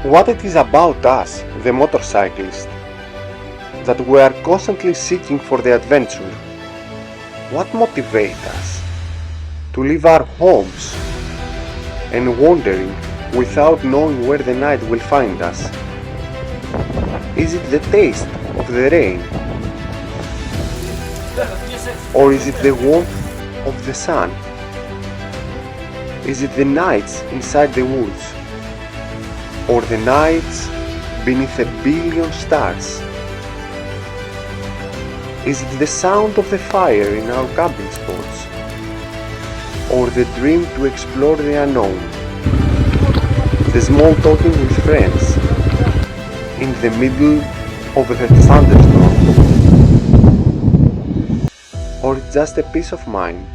what it is about us, the motorcyclists, that we are constantly seeking for the adventure. What motivates us to leave our homes and wandering without knowing where the night will find us? Is it the taste of the rain? Or is it the warmth of the sun? Is it the nights inside the woods? Or the nights beneath a billion stars? Is it the sound of the fire in our camping spots? Or the dream to explore the unknown? The small talking with friends in the middle of the thunderstorm? Or just a peace of mind,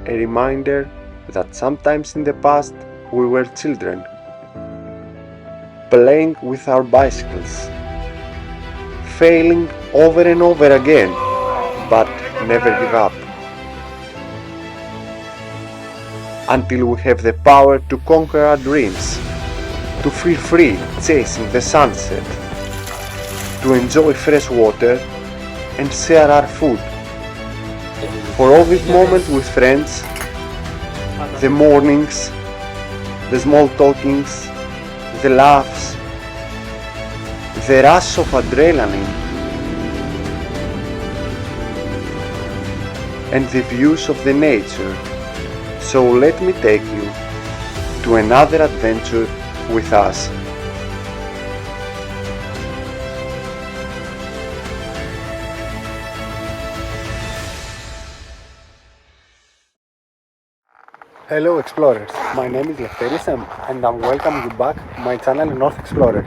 a reminder that sometimes in the past we were children, playing with our bicycles, failing over and over again, but never give up, until we have the power to conquer our dreams, to feel free chasing the sunset, to enjoy fresh water and share our food. For all these moments with friends, the mornings, the small talkings, the laughs, the rush of adrenaline, and the views of the nature. So let me take you to another adventure with us. Hello explorers, my name is Lefteris and I'm welcoming you back to my channel North Explorer.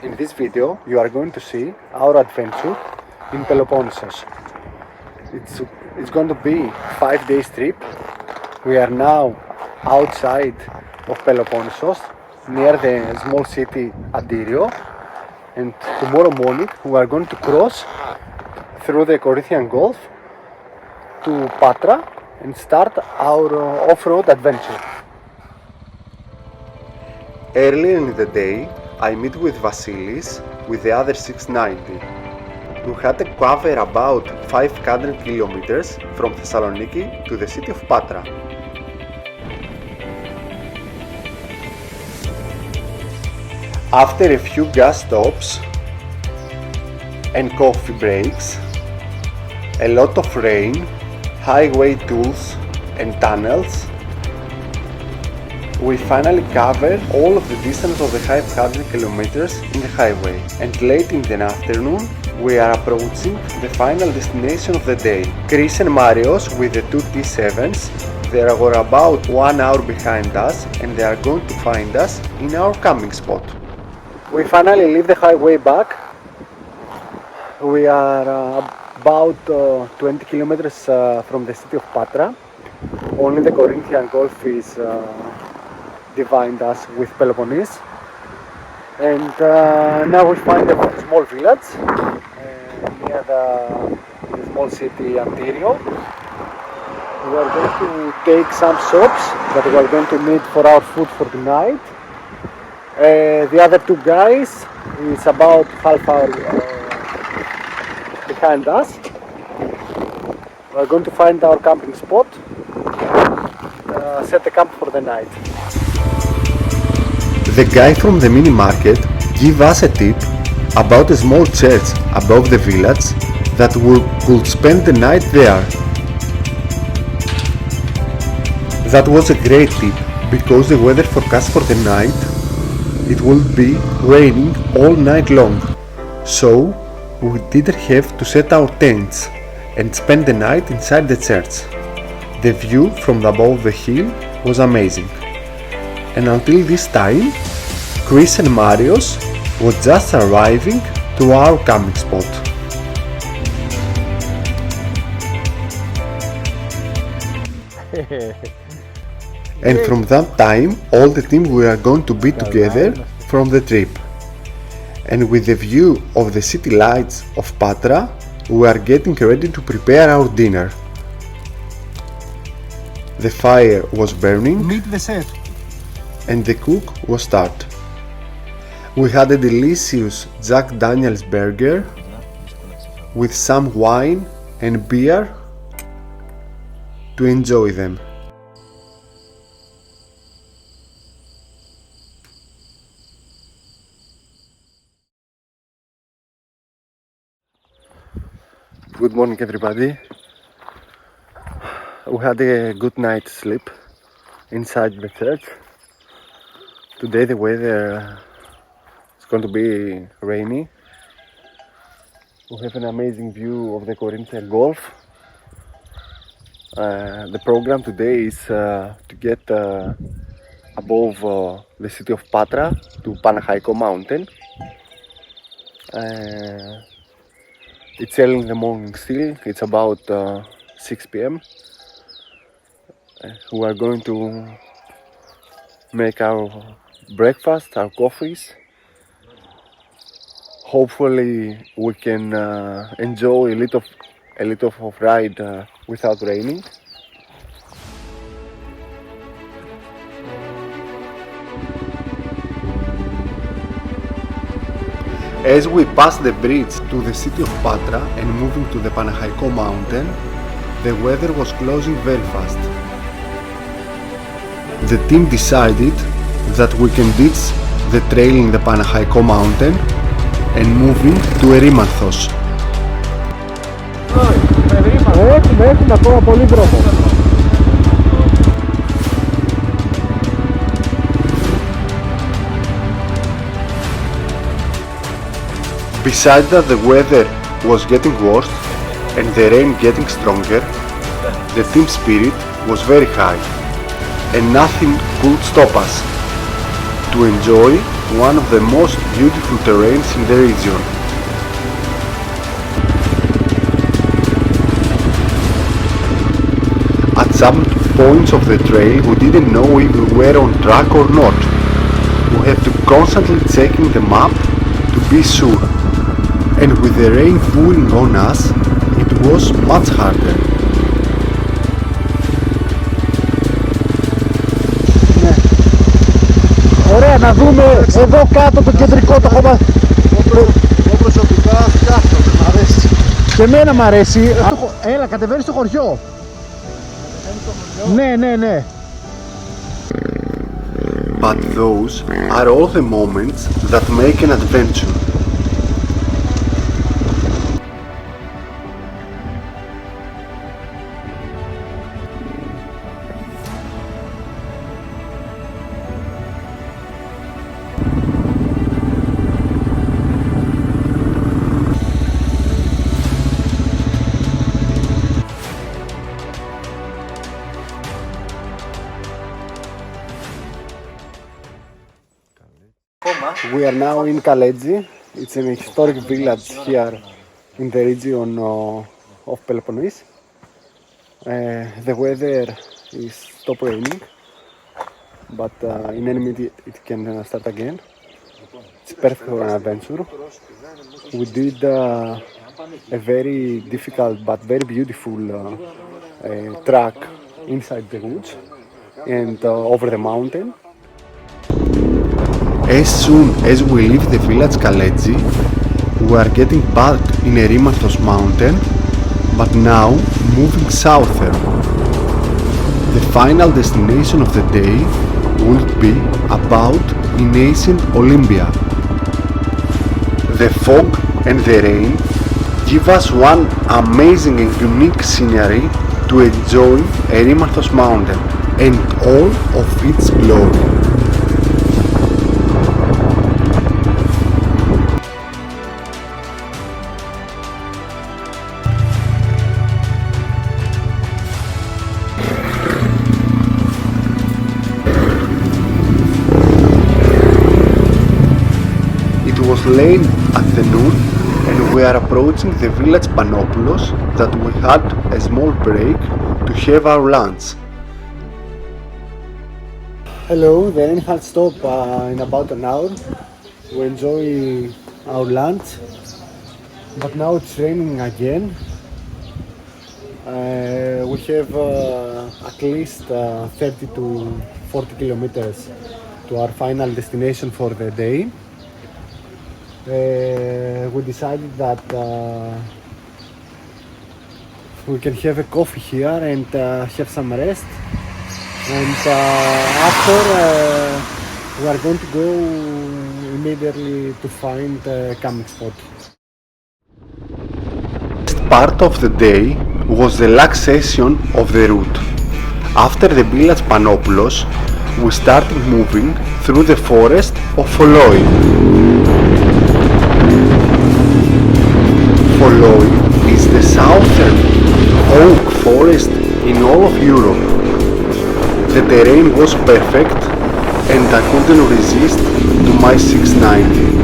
In this video you are going to see our adventure in Peloponnesos. It's going to be 5 days trip. We are now outside of Peloponnesos near the small city Antirio, and tomorrow morning we are going to cross through the Corinthian Gulf to Patra and start our off-road adventure. Earlier in the day, I meet with Vasilis with the other 690. We had to cover about 500 kilometers from Thessaloniki to the city of Patra. After a few gas stops and coffee breaks, a lot of rain, highway tools and tunnels, we finally covered all of the distance of the 500 kilometers in the highway, and late in the afternoon we are approaching the final destination of the day. Chris and Marios with the two T7s, they are about 1 hour behind us and they are going to find us in our camping spot. We finally leave the highway back. We are about 20 kilometers from the city of Patra. Only the Corinthian Gulf is dividing us with Peloponnese. And now we find a small village near the small city Antirio. We are going to take some shops that we are going to need for our food for tonight. The other two guys is about half hour behind us. We are going to find our camping spot, set the camp for the night. The guy from the mini market gave us a tip about a small church above the village that we could spend the night there. That was a great tip because the weather forecast for the night, it will be raining all night long, so we didn't have to set our tents and spend the night inside the church. The view from above the hill was amazing, and until this time, Chris and Marios were just arriving to our camping spot. And from that time, all the team we are going to be together from the trip. And with the view of the city lights of Patra, we are getting ready to prepare our dinner. The fire was burning Meet the chef. and the cook was start. We had a delicious Jack Daniels burger with some wine and beer to enjoy them. Good morning everybody. We had a good night's sleep inside the church. Today the weather is going to be rainy. We have an amazing view of the Corinthian Gulf. The program today is to get above the city of Patra to Panachaiko mountain. It's early in the morning still, it's about 6 p.m. We are going to make our breakfast, our coffees. Hopefully we can enjoy a little of ride without raining. As we pass the bridge to the city of Patra and moving to the Panachaiko mountain, the weather was closing very fast. The team decided that we can ditch the trail in the Panachaiko mountain and moving to Erymanthos. Έχουμε ακόμα πολύ δρόμο. Besides that the weather was getting worse and the rain getting stronger, the team spirit was very high and nothing could stop us to enjoy one of the most beautiful terrains in the region. At some points of the trail we didn't know if we were on track or not. We had to constantly checking the map to be sure. And with the rain pouring on us, it was much harder. Ωραία, να δούμε εδώ κάτω το κεντρικό το χώμα. Εγώ προσωπικά φτιάχνω, μ' αρέσει. Και εμένα μ' αρέσει. Έλα, κατεβαίνεις στο χωριό. Ναι. But those are all the moments that make an adventure. We are now in Kaledzi. It's an historic village here in the region of Peloponnese. The weather is stop raining, but in any minute it can start again. It's perfect for an adventure. We did a very difficult but very beautiful track inside the woods and over the mountain. As soon as we leave the village Kaledzi, we are getting back in Erymanthos mountain, but now moving southern. The final destination of the day will be about in ancient Olympia. The fog and the rain give us one amazing and unique scenery to enjoy Erymanthos mountain and all of its glory. Late afternoon and we are approaching the village Panopoulos that we had a small break to have our lunch. Hello, the rain had stopped in about an hour. We enjoy our lunch, but now it's raining again. We have at least 30 to 40 kilometers to our final destination for the day. we decided that we can have a coffee here and have some rest, and after we are going to go immediately to find a camping spot. Part of the day was the last session of the route. After the village Panopoulos, we started moving through the forest of Foloi. Foloi is the southern oak forest in all of Europe. The terrain was perfect and I couldn't resist to my 690.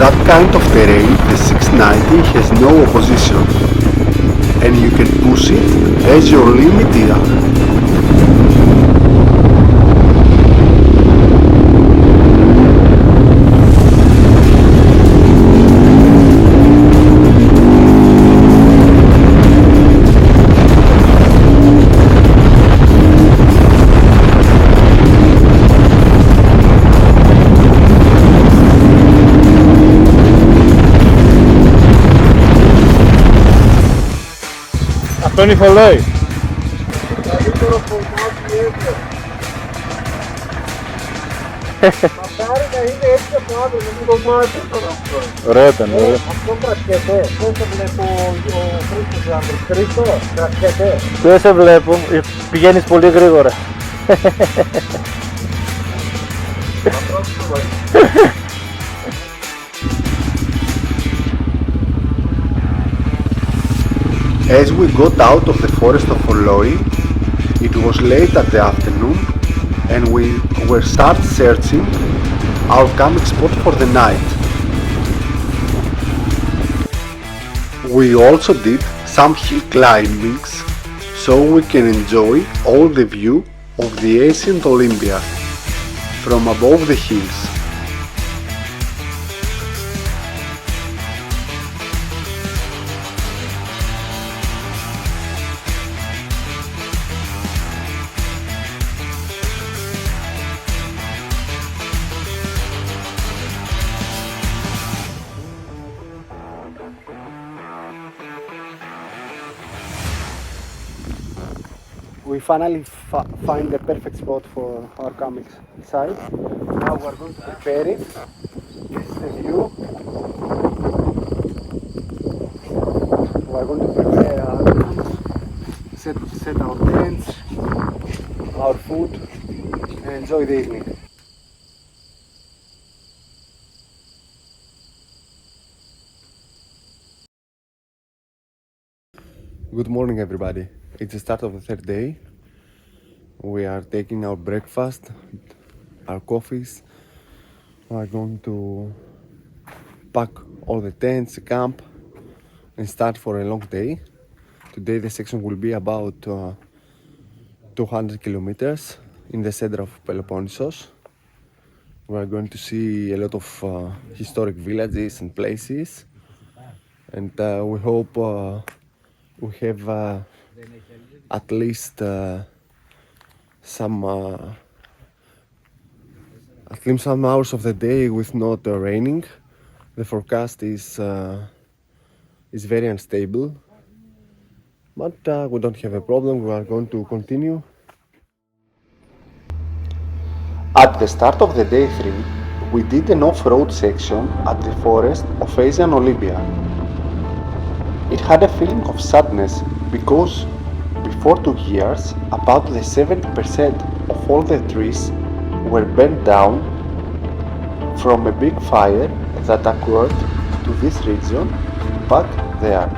That kind of terrain, the 690 has no opposition, and you can push it as your limit here. Αυτό είναι η Foloi. Καλύτερο κομμάτι έτσι. Μακάρι να είναι έτσι από άντρε, να μην κομμάτι τώρα αυτό. Ωραίο ήταν, ωραίο. Αυτό κρασκέται. Πώς το βλέπω ο Χρήστος άντρες. Χρήστο, κρασκέται. Δεν σε βλέπω, πηγαίνεις πολύ γρήγορα. As we got out of the forest of Foloi, it was late at the afternoon and we were start searching our camping spot for the night. We also did some hill climbings so we can enjoy all the view of the ancient Olympia from above the hills. We finally find the perfect spot for our camping site. Now we are going to prepare it. This is the view. We are going to prepare our food, set our tents, our food, and enjoy the evening. Good morning, everybody. It's the start of the third day. We are taking our breakfast, our coffees. We are going to pack all the tents, the camp, and start for a long day. Today the section will be about 200 kilometers in the center of Peloponnesos. We are going to see a lot of historic villages and places, and we hope we have at least some hours of the day with not raining. The forecast is very unstable, but we don't have a problem. We are going to continue. At the start of the day 3, we did an off-road section at the forest of Asian Olympia. It had a feeling of sadness because before 2 years about the 70% of all the trees were bent down from a big fire that occurred to this region back there.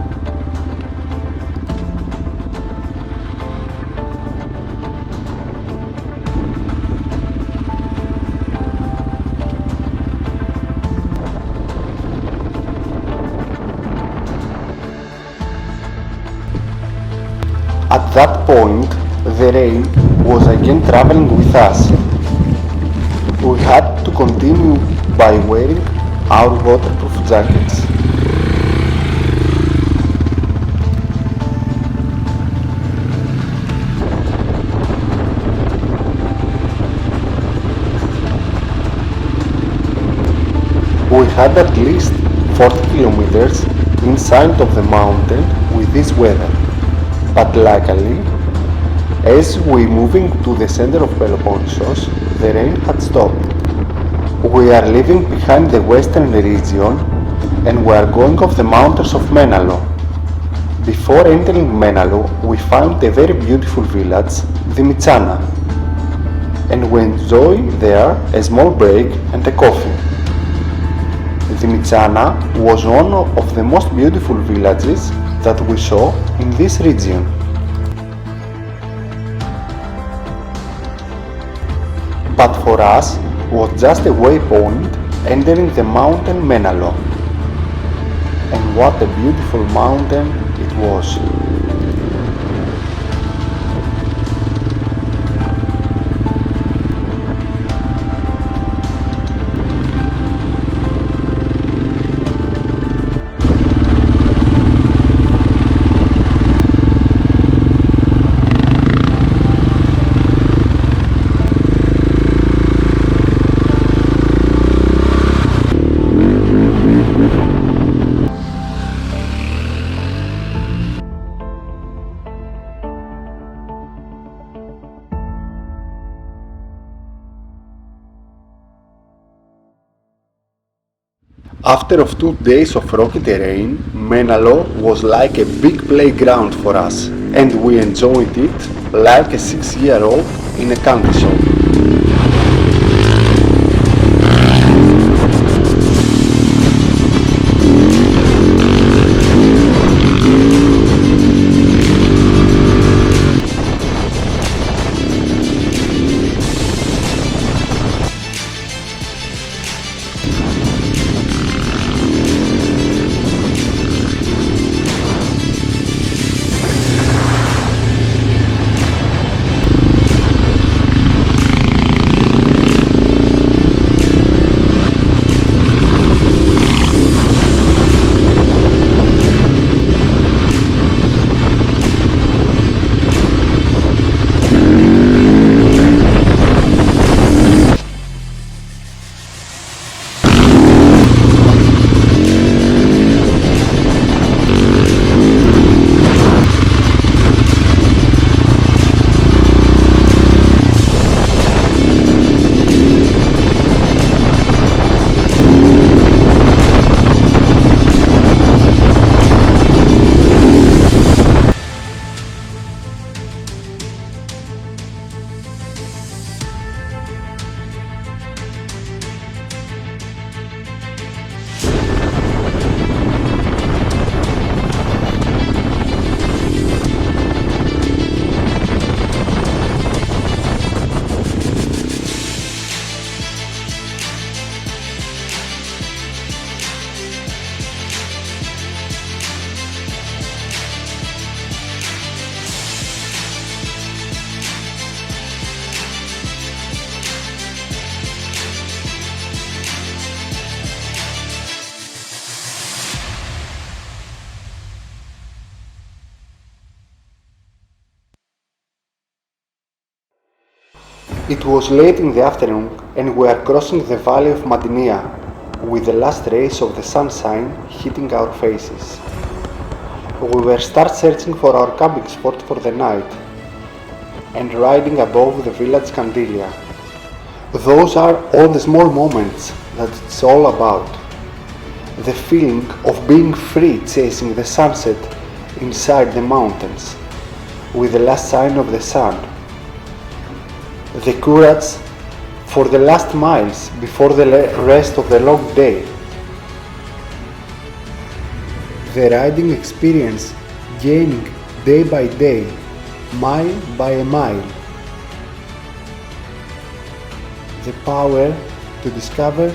At that point, the rain was again traveling with us. We had to continue by wearing our waterproof jackets. We had at least 40 kilometers inside of the mountain with this weather, but luckily, as we moving to the center of Peloponnesos, the rain had stopped. We are leaving behind the western region and we are going off the mountains of Menalo. Before entering Menalo, we found a very beautiful village, Dimitsana, and we enjoyed there a small break and a coffee. Dimitsana was one of the most beautiful villages that we saw in this region. But for us was just a waypoint entering the mountain Menalo. And what a beautiful mountain it was. After of 2 days of rocky terrain, Menalo was like a big playground for us, and we enjoyed it like a 6-year-old in a candy shop. It was late in the afternoon and we are crossing the valley of Madinia, with the last rays of the sunshine hitting our faces. We were start searching for our camping spot for the night and riding above the village Candilia. Those are all the small moments that it's all about. The feeling of being free chasing the sunset inside the mountains, with the last sign of the sun. The courage for the last miles before the rest of the long day. The riding experience gaining day by day, mile by a mile. The power to discover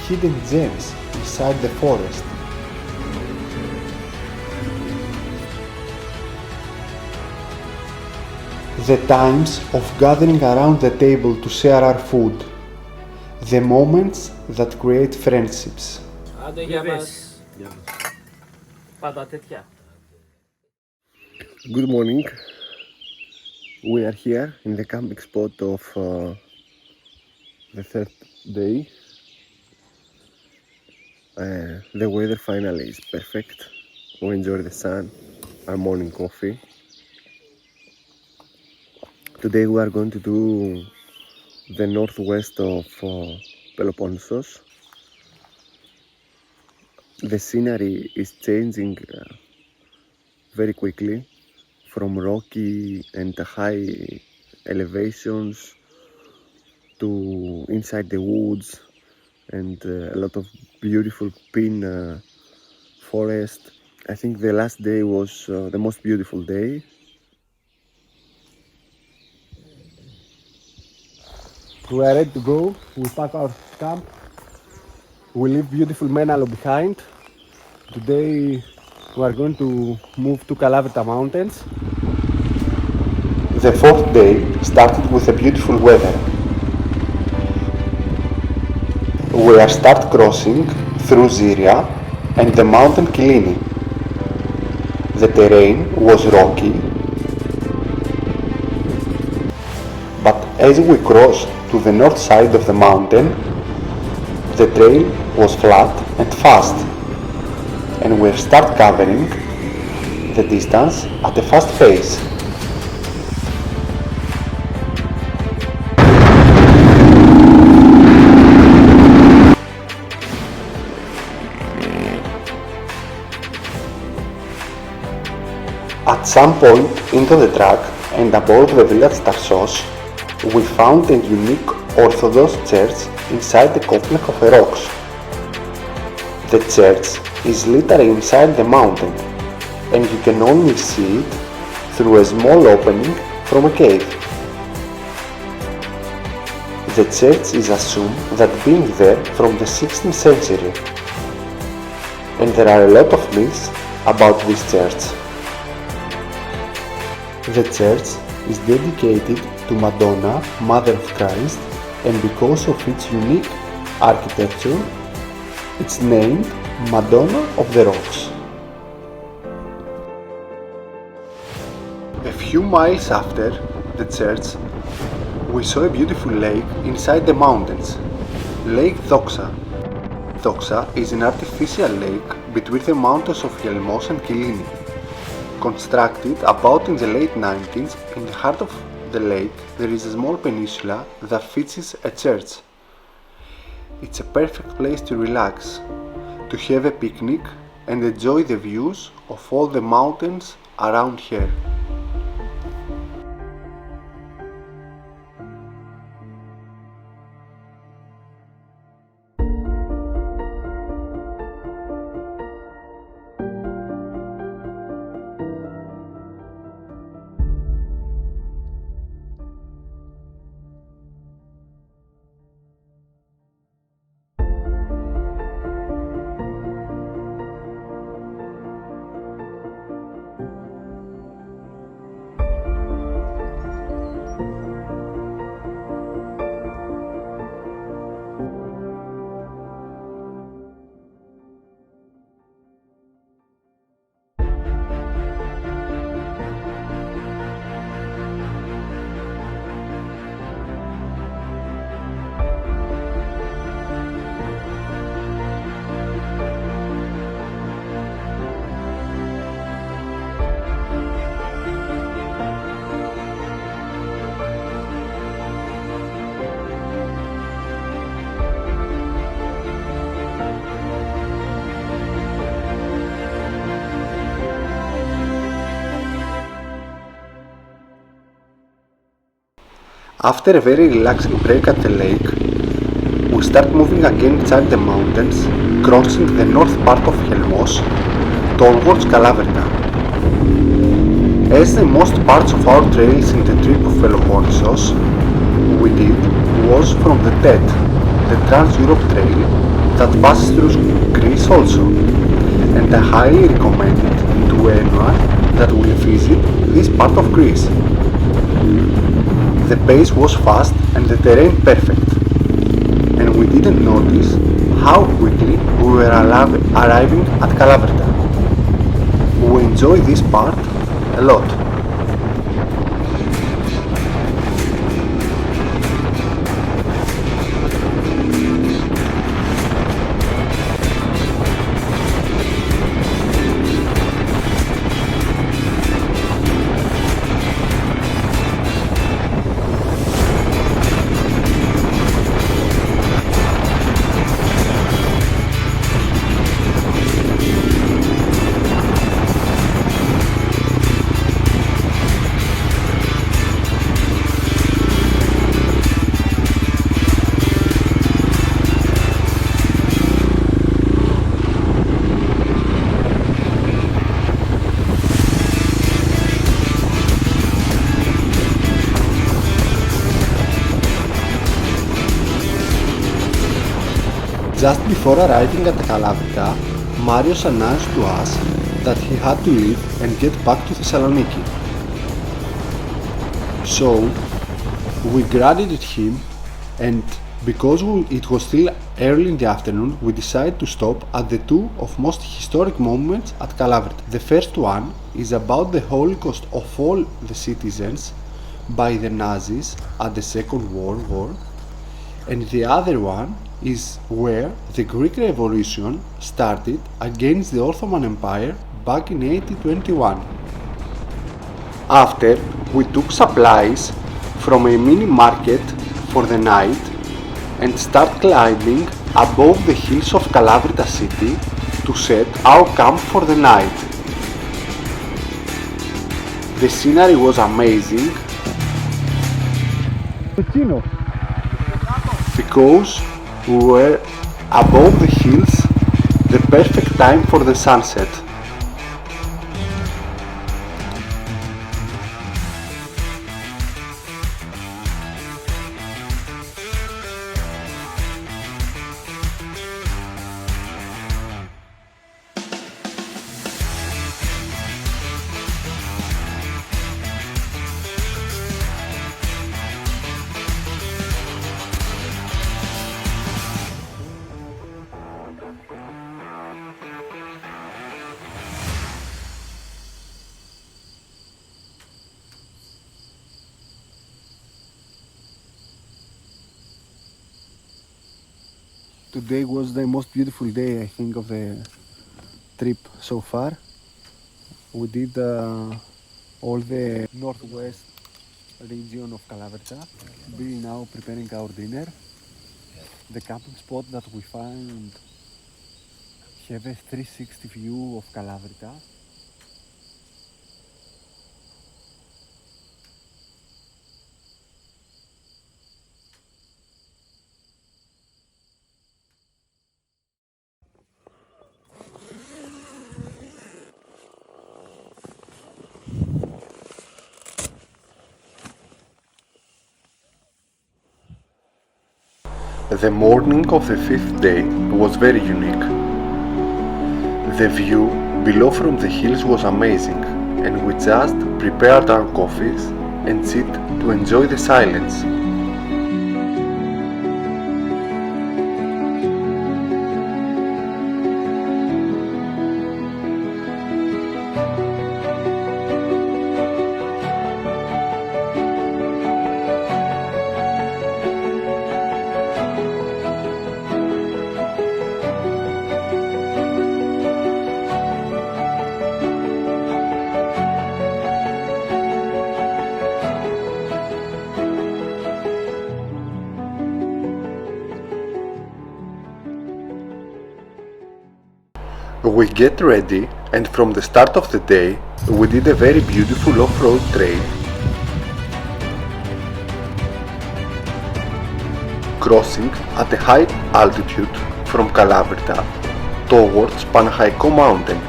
hidden gems inside the forest. The times of gathering around the table to share our food. The moments that create friendships. Άντε για μας. Πάντα τέτοια. Good morning. We are here in the camping spot of the third day. The weather finally is perfect. We enjoy the sun, our morning coffee. Today we are going to do the northwest of Peloponnesos. The scenery is changing very quickly from rocky and high elevations to inside the woods and a lot of beautiful pine forest. I think the last day was the most beautiful day. We are ready to go. We pack our camp. We leave beautiful Menalo behind. Today we are going to move to Kalaveta Mountains. The fourth day started with a beautiful weather. We are start crossing through Zyria and the mountain Kyllini. The terrain was rocky, but as we crossed to the north side of the mountain, the trail was flat and fast, and we start covering the distance at a fast pace. At some point into the track and above the village Tarsos, we found a unique Orthodox church inside the complex of rocks. The church is literally inside the mountain, and you can only see it through a small opening from a cave. The church is assumed that being there from the 16th century, and there are a lot of myths about this church. The church is dedicated to Madonna, Mother of Christ, and because of its unique architecture, it's named Madonna of the Rocks. A few miles after the church, we saw a beautiful lake inside the mountains, Lake Doxa. Doxa is an artificial lake between the mountains of Gelmos and Kyllini. Constructed about in the late 90s, in the heart of the lake there is a small peninsula that features a church. It's a perfect place to relax, to have a picnic and enjoy the views of all the mountains around here. After a very relaxing break at the lake, we start moving again inside the mountains, crossing the north part of Helmos towards Kalaverta. As the most parts of our trails in the trip of Peloponnesos we did was from the TET, the Trans-Europe Trail, that passes through Greece also, and I highly recommend it to anyone that will visit this part of Greece. The pace was fast and the terrain perfect, and we didn't notice how quickly we were arriving at Kalaverta. We enjoy this part a lot. Just before arriving at Kalaverta, Marios announced to us that he had to leave and get back to Thessaloniki. So we granted him, and because it was still early in the afternoon, we decided to stop at the two of most historic moments at Kalaverta. The first one is about the Holocaust of all the citizens by the Nazis at the Second World War, and the other one is where the Greek Revolution started against the Ottoman Empire back in 1821. After, we took supplies from a mini market for the night and start climbing above the hills of Kalaverta city to set our camp for the night. The scenery was amazing because we were above the hills, the perfect time for the sunset. Today was the most beautiful day, I think, of the trip so far. We did all the northwest region of Kalaverta. We are now preparing our dinner. The camping spot that we find have a 360 view of Kalaverta. The morning of the fifth day was very unique. The view below from the hills was amazing, and we just prepared our coffees and sit to enjoy the silence. We get ready, and from the start of the day we did a very beautiful off-road trail crossing at a high altitude from Kalavryta towards Panachaiko mountain.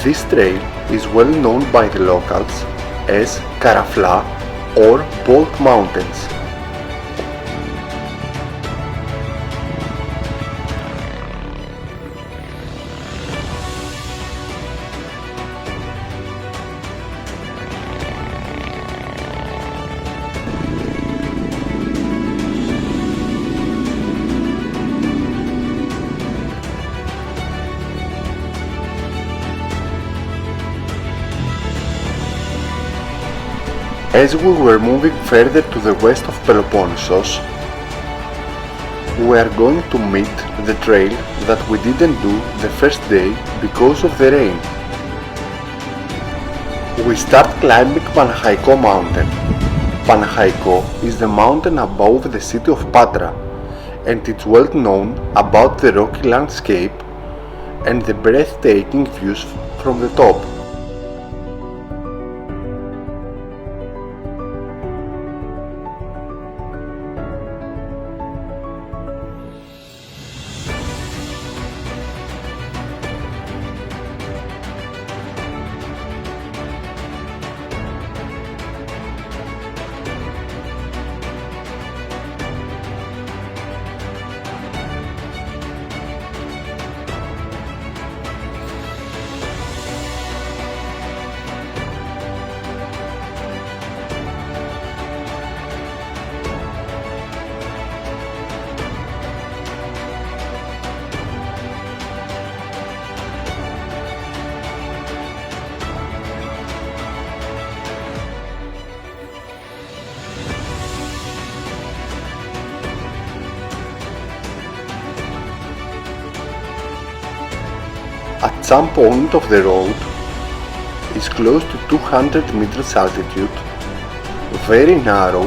This trail is well known by the locals as Karafla or Bolt Mountains. As we were moving further to the west of Peloponnesos, we are going to meet the trail that we didn't do the first day because of the rain. We start climbing Panachaiko mountain. Panachaiko is the mountain above the city of Patra, and it's well known about the rocky landscape and the breathtaking views from the top. At some point of the road is close to 200 meters altitude, very narrow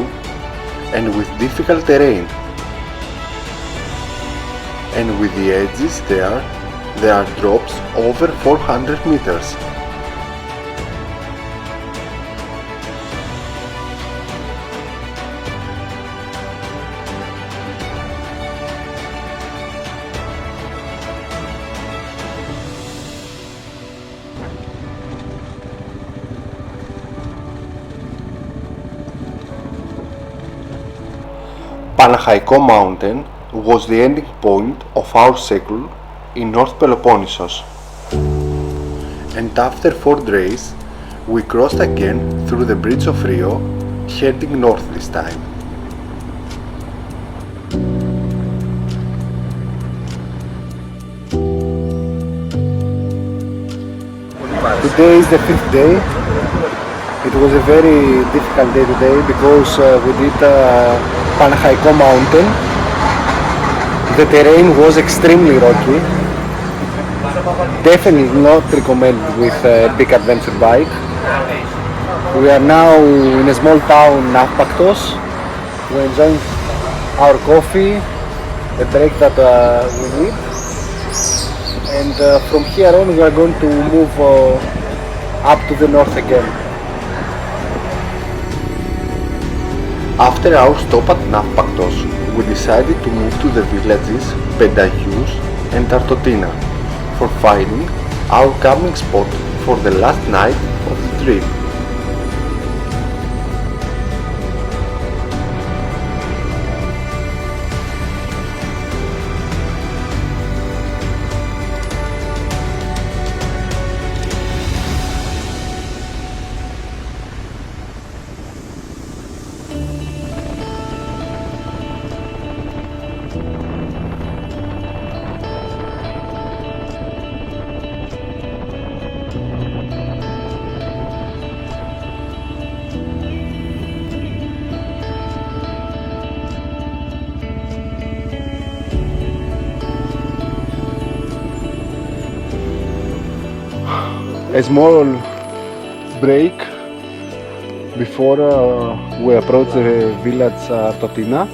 and with difficult terrain. And with the edges there are drops over 400 meters. Panachaiko mountain was the ending point of our cycle in North Peloponnesos, and after 4 days we crossed again through the bridge of Rio, heading north this time. Today is the 5th day. It was a very difficult day today because we did Panachaiko mountain. The terrain was extremely rocky. Definitely not recommended with a big adventure bike. We are now in a small town, Navpaktos. We're enjoying our coffee, the break that we need. And from here on we are going to move up to the north again. After our stop at Navpaktos, we decided to move to the villages Pedagious and Tartotina for finding our camping spot for the last night of the trip. A small break before we approach the village Tartotina.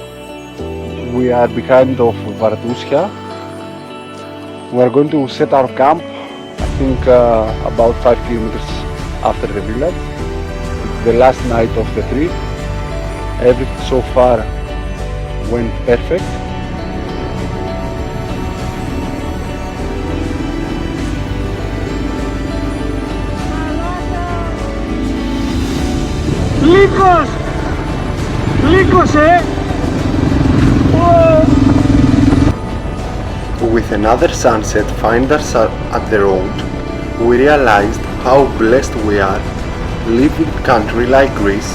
We are behind of Vartusia. We are going to set our camp, I think about 5 kilometers after the village. It's the last night of the trip. Everything so far went perfect. Λύκος! Λύκος, With another sunset find us at the road, we realized how blessed we are living in a country like Greece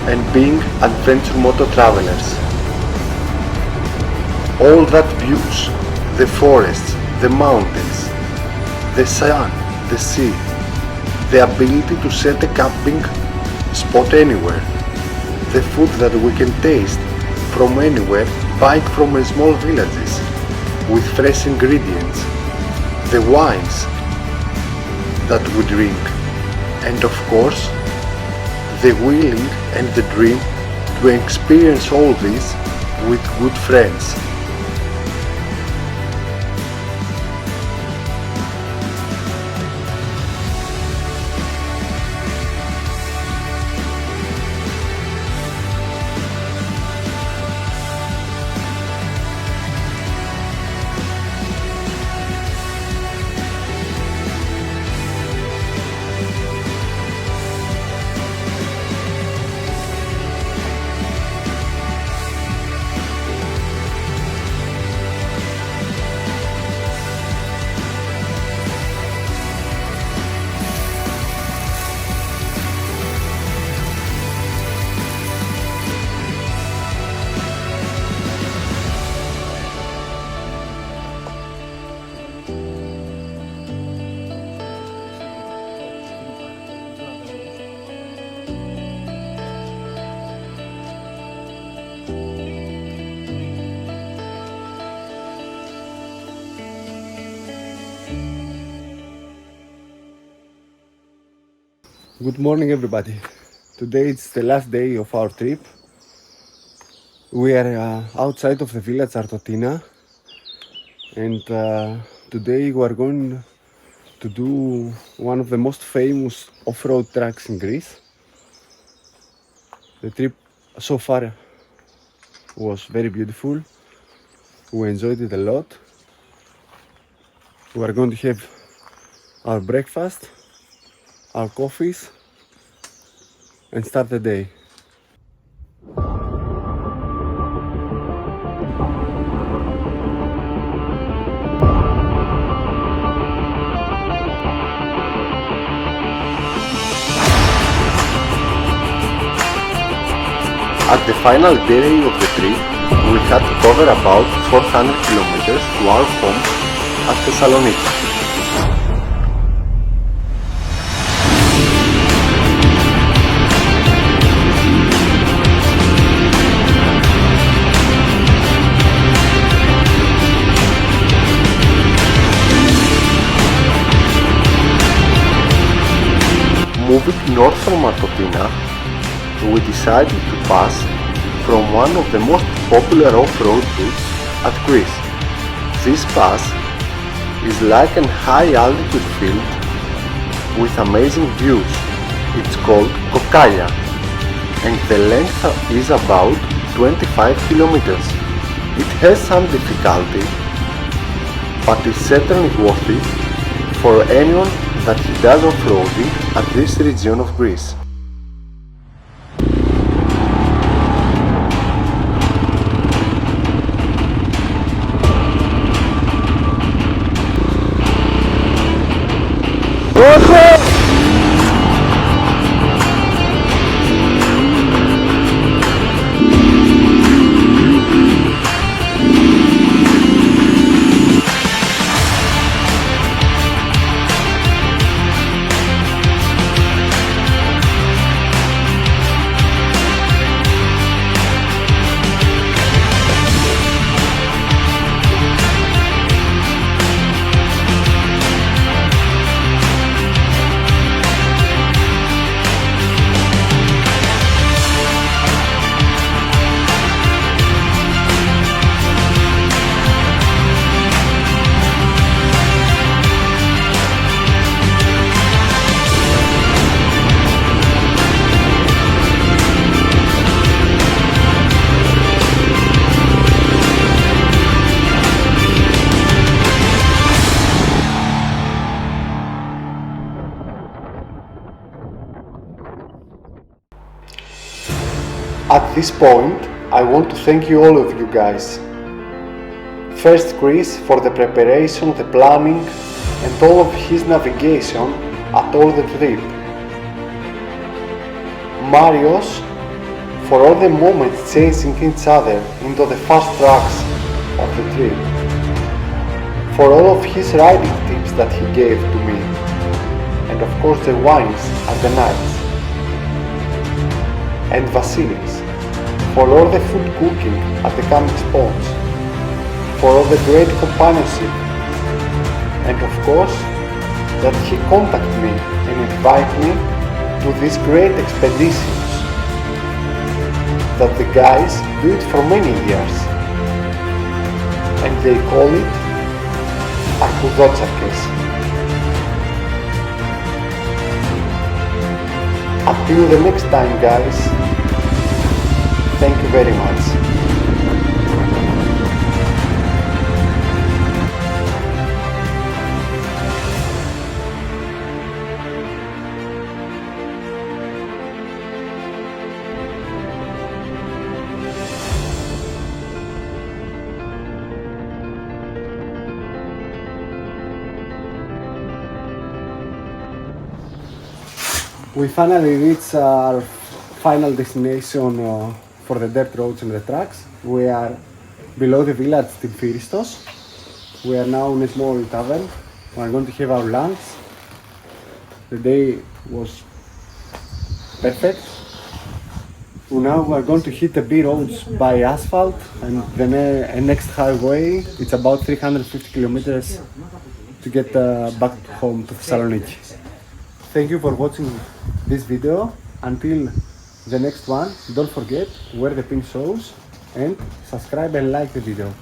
and being adventure moto travelers. All that views, the forests, the mountains, the sun, the sea, the ability to set a camping spot anywhere, the food that we can taste from anywhere, bike from small villages with fresh ingredients, the wines that we drink, and of course the willing and the dream to experience all this with good friends. Good morning everybody. Today it's the last day of our trip. We are outside of the village Artotina, and today we are going to do one of the most famous off-road tracks in Greece. The trip so far was very beautiful. We enjoyed it a lot. We are going to have our breakfast, our coffees, and start the day. At the final day of the trip, we had to cover about 400 kilometers to our home at Thessaloniki. Moving north from Artotina, we decided to pass from one of the most popular off-road routes at Greece. This pass is like a high-altitude field with amazing views. It's called Kokkalia, and the length is about 25 kilometers. It has some difficulty, but is certainly worth it for anyone that does off-roading at this region of Greece. At this point, I want to thank you all of you guys. First Chris for the preparation, the planning and all of his navigation at all the trip. Marios for all the moments chasing each other into the fast tracks of the trip. For all of his riding tips that he gave to me. And of course the wines at the nights. And Vasilis for all the food cooking at the camping spots. For all the great companionship. And of course that he contacted me and invited me to these great expeditions that the guys do it for many years and they call it Arkudotsakes. Until the next time guys, thank you very much. We finally reached our final destination for the dirt roads and the tracks. We are below the village Timfiristos. We are now in a small tavern. We are going to have our lunch. The day was perfect. Now we are going to hit the B roads by asphalt and the next highway. It's about 350 kilometers to get back home to Thessaloniki. Thank you for watching this video. Until the next one, don't forget, wear the pink shoes and subscribe and like the video.